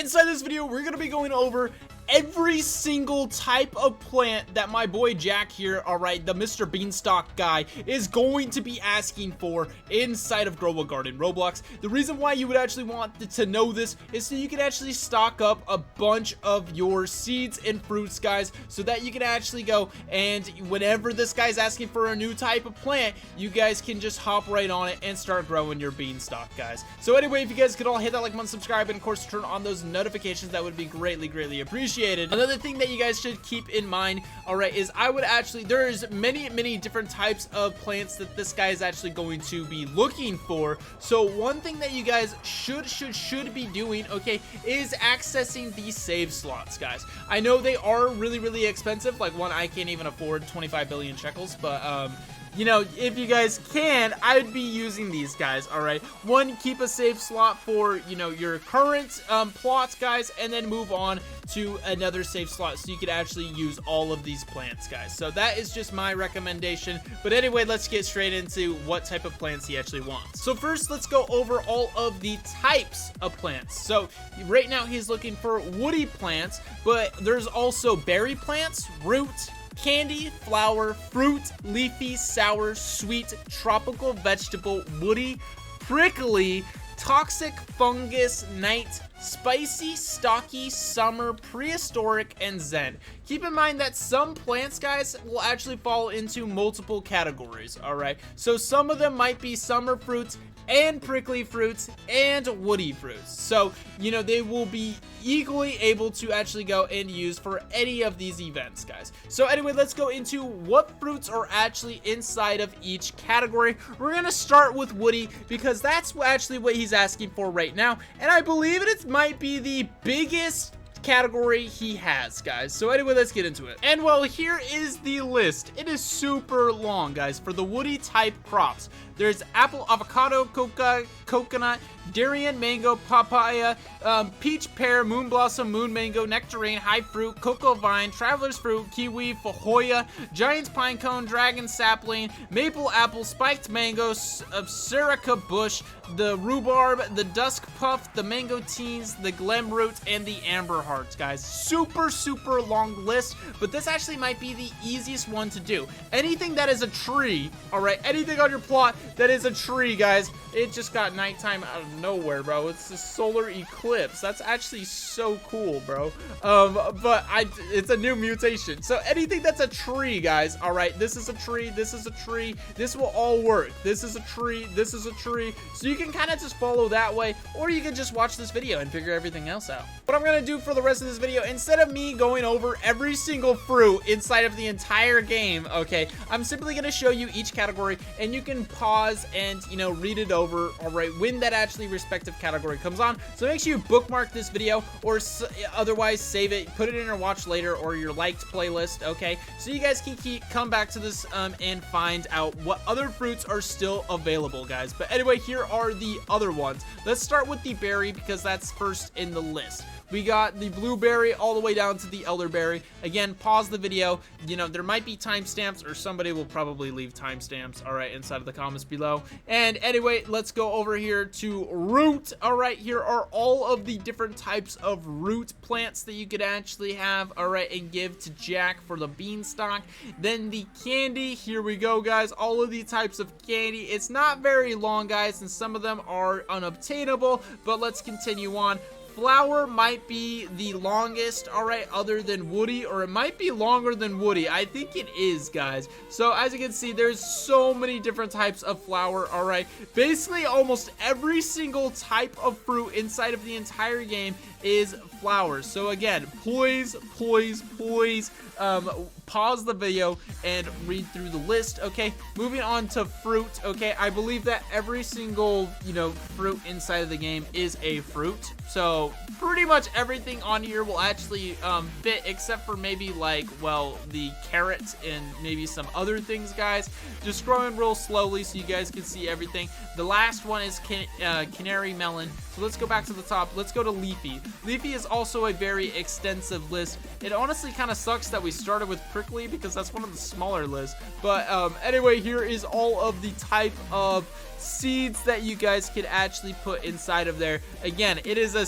inside this video, we're going to be going over every single type of plant that my boy Jack here, alright, the Mr. Beanstalk guy, is going to be asking for inside of Grow a Garden Roblox. The reason why you would actually want to know this is so you can actually stock up a bunch of your seeds and fruits, guys, so that you can actually go and whenever this guy's asking for a new type of plant, you guys can just hop right on it and start growing your beanstalk, guys. So anyway, if you guys could all hit that like button, subscribe, and of course turn on those notifications, that would be greatly appreciated. Another thing that you guys should keep in mind, alright, is I would actually, there's many different types of plants that this guy is actually going to be looking for. So one thing that you guys should be doing, okay, is accessing these save slots, guys. I know they are really expensive. Like, one, I can't even afford 25 billion shekels, but you know, if you guys can, I'd be using these guys, alright? One, keep a save slot for, you know, your current plots, guys, and then move on to another save slot so you can actually use all of these plants, guys. So that is just my recommendation. But anyway, let's get straight into what type of plants he actually wants. So first, let's go over all of the types of plants. So right now, he's looking for woody plants, but there's also berry plants, root, candy, flower, fruit, leafy, sour, sweet, tropical, vegetable, woody, prickly, toxic, fungus, night, spicy, stocky, summer, prehistoric, and zen. Keep in mind that some plants, guys, will actually fall into multiple categories, alright? So some of them might be summer fruits and prickly fruits and woody fruits. So, you know, they will be equally able to actually go and use for any of these events, guys. So anyway, let's go into what fruits are actually inside of each category. We're gonna start with woody because that's actually what he's asking for right now, and I believe it might be the biggest category he has, guys. So anyway, let's get into it. And well, here is the list. It is super long, guys, for the woody type crops. There's apple, avocado, coconut, durian, mango, papaya, peach, pear, moon blossom, moon mango, nectarine, high fruit, cocoa vine, traveler's fruit, kiwi, fajoya, giant's pine cone, dragon sapling, maple apple, spiked mango, serica bush, the rhubarb, the dusk puff, the mango teens, the glem root, and the amber hearts, guys. Super long list, but this actually might be the easiest one to do. Anything that is a tree, all right, anything on your plot that is a tree, guys. It just got nighttime out of nowhere, bro. It's a solar eclipse. That's actually so cool, bro. But it's a new mutation. So anything that's a tree, guys, all right, this is a tree, this is a tree, this will all work. This is a tree, this is a tree. So you can kind of just follow that way, or you can just watch this video and figure everything else out. What I'm gonna do for the rest of this video, instead of me going over every single fruit inside of the entire game, okay, I'm simply gonna show you each category, and you can pause and, you know, read it over, all right, when that actually respective category comes on. So make sure you bookmark this video, or otherwise save it, put it in your watch later or your liked playlist, okay, so you guys can come back to this and find out what other fruits are still available, guys. But anyway, here are the other ones. Let's start with the berry because that's first in the list. We got the blueberry all the way down to the elderberry. Again, pause the video. You know, there might be timestamps, or somebody will probably leave timestamps, all right, inside of the comments below. And anyway, let's go over here to root. All right, here are all of the different types of root plants that you could actually have, all right, and give to Jack for the beanstalk. Then the candy, here we go, guys. All of the types of candy. It's not very long, guys, and some of them are unobtainable, but let's continue on. Flower might be the longest, all right, other than woody, or it might be longer than woody. I think it is, guys. So as you can see, there's so many different types of flower, all right. Basically, almost every single type of fruit inside of the entire game is flowers. So again, please pause the video and read through the list, okay? Moving on to fruit, okay? I believe that every single, you know, fruit inside of the game is a fruit. So pretty much everything on here will actually fit, except for maybe like, well, the carrots and maybe some other things, guys. Just scrolling real slowly so you guys can see everything. The last one is canary melon. So let's go back to the top. Let's go to leafy. Leafy is also a very extensive list. It honestly kind of sucks that we started with prickly because that's one of the smaller lists. But anyway, here is all of the type of seeds that you guys could actually put inside of there. Again, it is a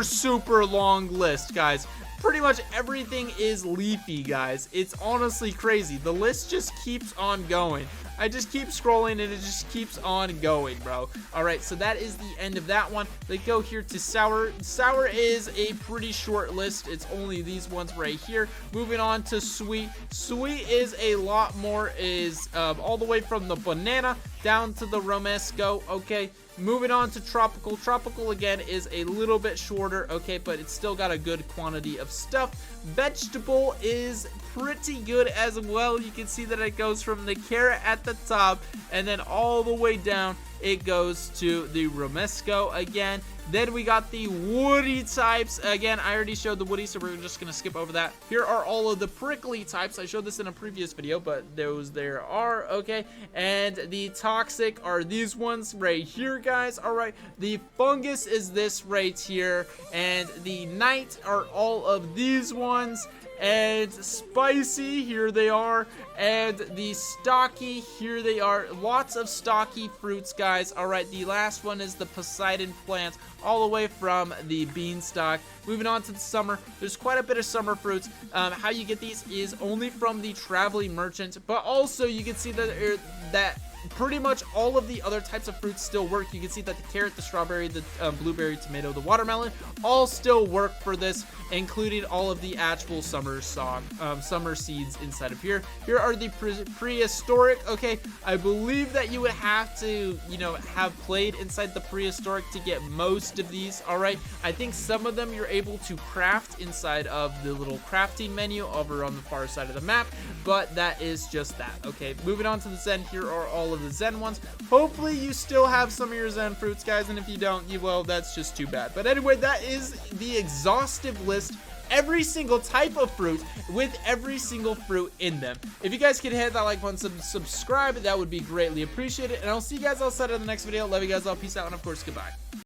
super long list, guys. Pretty much everything is leafy, guys. It's honestly crazy. The list just keeps on going. I just keep scrolling and it just keeps on going, bro. All right, so that is the end of that one. Let's go here to sour. Sour is a pretty short list. It's only these ones right here. Moving on to sweet. Sweet is a lot more, is all the way from the banana down to the romesco, okay? Moving on to tropical. Tropical, again, is a little bit shorter, okay, but it's still got a good quantity of stuff. Vegetable is pretty good as well. You can see that it goes from the carrot at the top, and then all the way down, it goes to the romesco again. Then we got the woody types. Again, I already showed the woody, so we're just going to skip over that. Here are all of the prickly types. I showed this in a previous video, but those there are, okay. And the toxic are these ones right here, guys. All right, the fungus is this right here. And the night are all of these ones. And spicy, here they are, and the stocky, here they are. Lots of stocky fruits, guys. All right, the last one is the Poseidon plant, all the way from the beanstalk. Moving on to the summer, there's quite a bit of summer fruits. How you get these is only from the traveling merchant, but also you can see that pretty much all of the other types of fruits still work. You can see that the carrot, the strawberry, the blueberry, tomato, the watermelon all still work for this, including all of the actual summer seeds inside of here. Here are the prehistoric. Okay, I believe that you would have to, you know, have played inside the prehistoric to get most of these. All right, I think some of them you're able to craft inside of the little crafting menu over on the far side of the map, but that is just that. Okay, moving on to the Zen. Here are all of the Zen ones. Hopefully you still have some of your Zen fruits, guys, and if you don't, well, that's just too bad. But anyway, that is the exhaustive list. Every single type of fruit with every single fruit in them. If you guys could hit that like button, subscribe, that would be greatly appreciated, and I'll see you guys outside of the next video. Love you guys all. Peace out, and of course, goodbye.